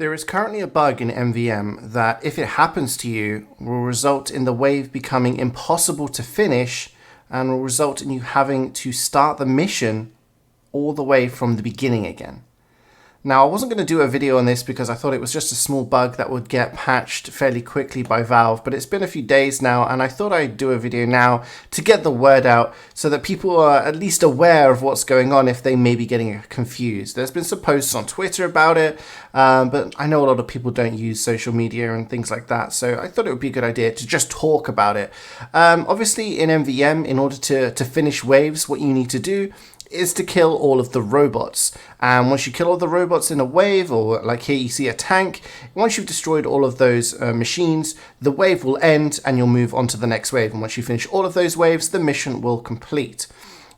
There is currently a bug in MvM that, if it happens to you, will result in the wave becoming impossible to finish and will result in you having to start the mission all the way from the beginning again. Now, I wasn't going to do a video on this because I thought it was just a small bug that would get patched fairly quickly by Valve, but it's been a few days now, and I thought I'd do a video now to get the word out so that people are at least aware of what's going on if they may be getting confused. There's been some posts on Twitter about it, but I know a lot of people don't use social media and things like that, so I thought it would be a good idea to just talk about it. Obviously, in MvM, in order to finish waves, what you need to do is to kill all of the robots. And once you kill all the robots in a wave, or like here you see a tank, once you've destroyed all of those machines, the wave will end and you'll move on to the next wave. And once you finish all of those waves, the mission will complete.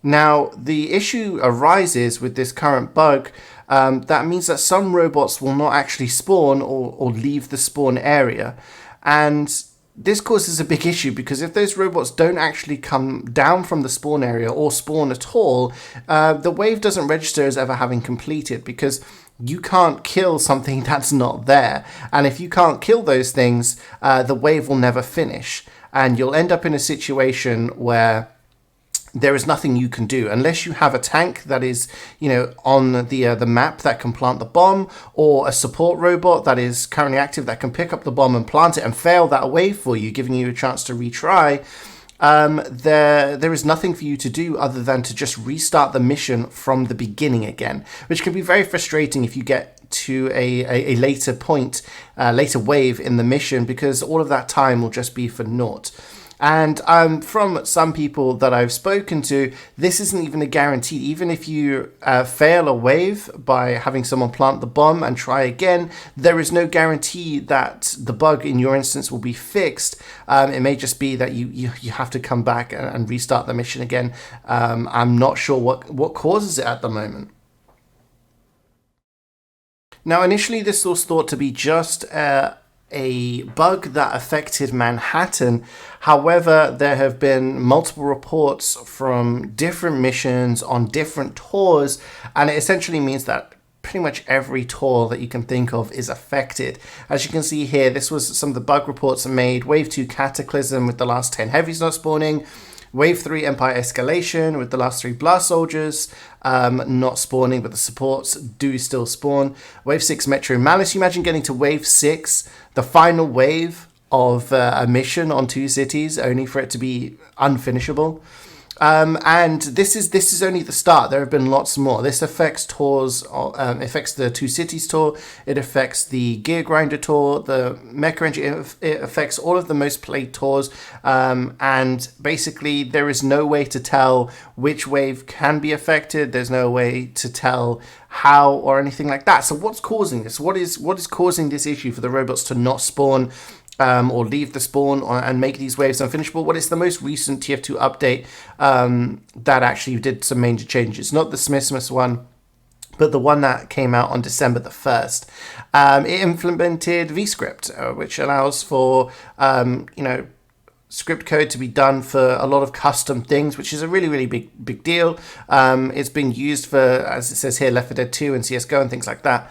Now, the issue arises with this current bug. That means that some robots will not actually spawn or leave the spawn area. And this causes a big issue because if those robots don't actually come down from the spawn area or spawn at all, the wave doesn't register as ever having completed because you can't kill something that's not there. And if you can't kill those things, the wave will never finish. And you'll end up in a situation where there is nothing you can do unless you have a tank that is, on the map that can plant the bomb, or a support robot that is currently active that can pick up the bomb and plant it and fail that wave for you, giving you a chance to retry. There is nothing for you to do other than to just restart the mission from the beginning again, which can be very frustrating if you get to a later point, later wave in the mission, because all of that time will just be for naught. And from some people that I've spoken to, this isn't even a guarantee. Even if you fail a wave by having someone plant the bomb and try again, there is no guarantee that the bug in your instance will be fixed. It may just be that you have to come back and restart the mission again. I'm not sure what causes it at the moment. Now, initially this was thought to be just a bug that affected Manhattan. However, there have been multiple reports from different missions on different tours, and it essentially means that pretty much every tour that you can think of is affected. As you can see here, this was some of the bug reports made. Wave 2 Cataclysm with the last 10 heavies not spawning. Wave 3 Empire Escalation with the last 3 Blast Soldiers not spawning, but the supports do still spawn. Wave 6 Metro Malice. You imagine getting to Wave 6, the final wave of a mission on 2 cities, only for it to be unfinishable. And this is only the start. There have been lots more. This affects tours, affects the 2 cities tour. It affects the Gear Grinder tour, the Mecha Engine. It affects all of the most played tours. And basically, there is no way to tell which wave can be affected. There's no way to tell how or anything like that. So what's causing this? What is causing this issue for the robots to not spawn? Or leave the spawn and make these waves unfinishable? Well, it's the most recent TF2 update that actually did some major changes. Not the Smithmas one, but the one that came out on December the 1st. It implemented vScript, which allows for, script code to be done for a lot of custom things, which is a really, really big deal. It's been used for, as it says here, Left 4 Dead 2 and CSGO and things like that.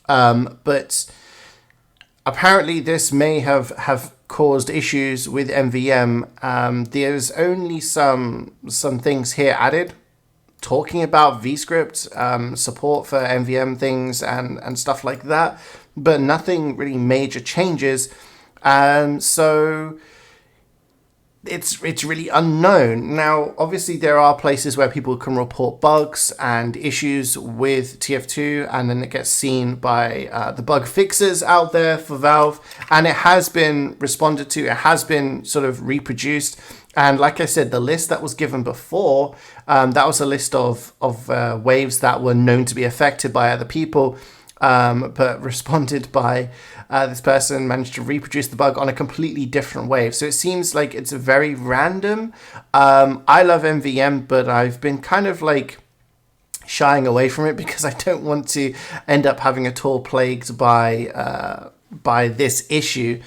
But apparently, this may have caused issues with MvM. There's only some things here added, talking about vScript, support for MvM things and stuff like that, but nothing really major changes. So it's really unknown. Now, obviously, there are places where people can report bugs and issues with TF2, and then it gets seen by the bug fixers out there for Valve, and it has been responded to. It has been sort of reproduced. And like I said, the list that was given before, that was a list of waves that were known to be affected by other people, but responded by this person managed to reproduce the bug on a completely different wave. So it seems like it's very random. I love MvM, but I've been kind of like shying away from it because I don't want to end up having a tour plagued by this issue.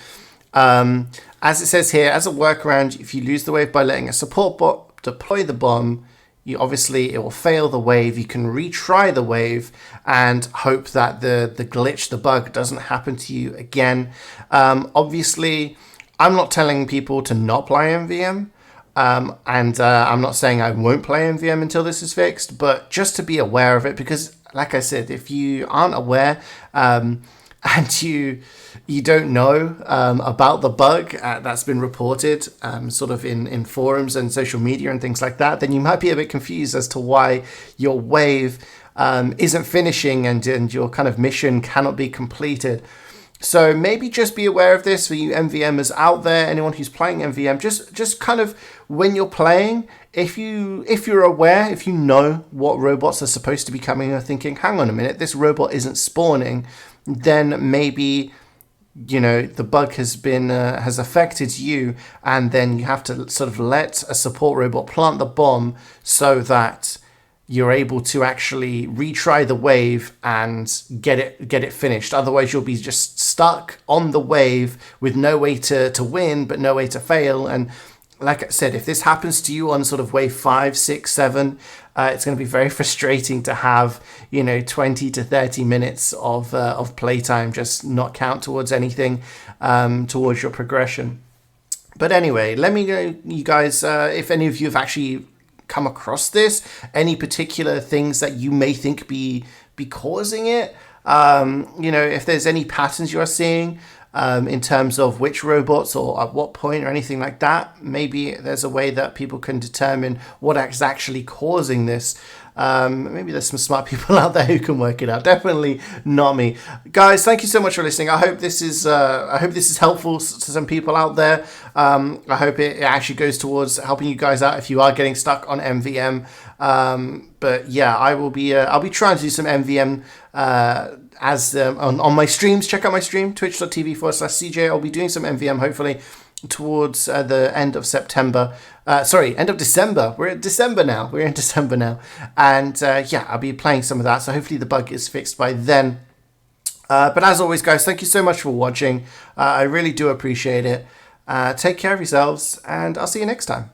As it says here, as a workaround, if you lose the wave by letting a support bot deploy the bomb, you obviously, it will fail the wave. You can retry the wave and hope that the glitch, the bug, doesn't happen to you again. Obviously, I'm not telling people to not play MvM. And I'm not saying I won't play MvM until this is fixed, but just to be aware of it, because like I said, if you aren't aware and you don't know about the bug that's been reported sort of in forums and social media and things like that, then you might be a bit confused as to why your wave isn't finishing and your kind of mission cannot be completed. So maybe just be aware of this for you MVMers out there, anyone who's playing MVM, just kind of when you're playing, if you're aware, if you know what robots are supposed to be coming and thinking, hang on a minute, this robot isn't spawning, then maybe, you know, the bug has affected you, and then you have to sort of let a support robot plant the bomb so that you're able to actually retry the wave and get it finished. Otherwise, you'll be just stuck on the wave with no way to win, but no way to fail. And like I said, if this happens to you on sort of wave 5, 6, 7, it's going to be very frustrating to have, you know, 20 to 30 minutes of playtime just not count towards anything, towards your progression. But anyway, let me know, you guys, if any of you have actually come across this, any particular things that you may think be causing it. You know, if there's any patterns you are seeing in terms of which robots or at what point or anything like that, maybe there's a way that people can determine what is actually causing this. Maybe there's some smart people out there who can work it out. Definitely not me. Guys, thank you so much for listening. I hope this is helpful to some people out there. I hope it actually goes towards helping you guys out if you are getting stuck on MvM. But yeah, I'll be trying to do some MvM on my streams. Check out my stream, twitch.tv/CJ. I'll be doing some MvM hopefully towards the end of September. End of December. We're in December now. And yeah, I'll be playing some of that. So hopefully the bug is fixed by then. But as always, guys, thank you so much for watching. I really do appreciate it. Take care of yourselves, and I'll see you next time.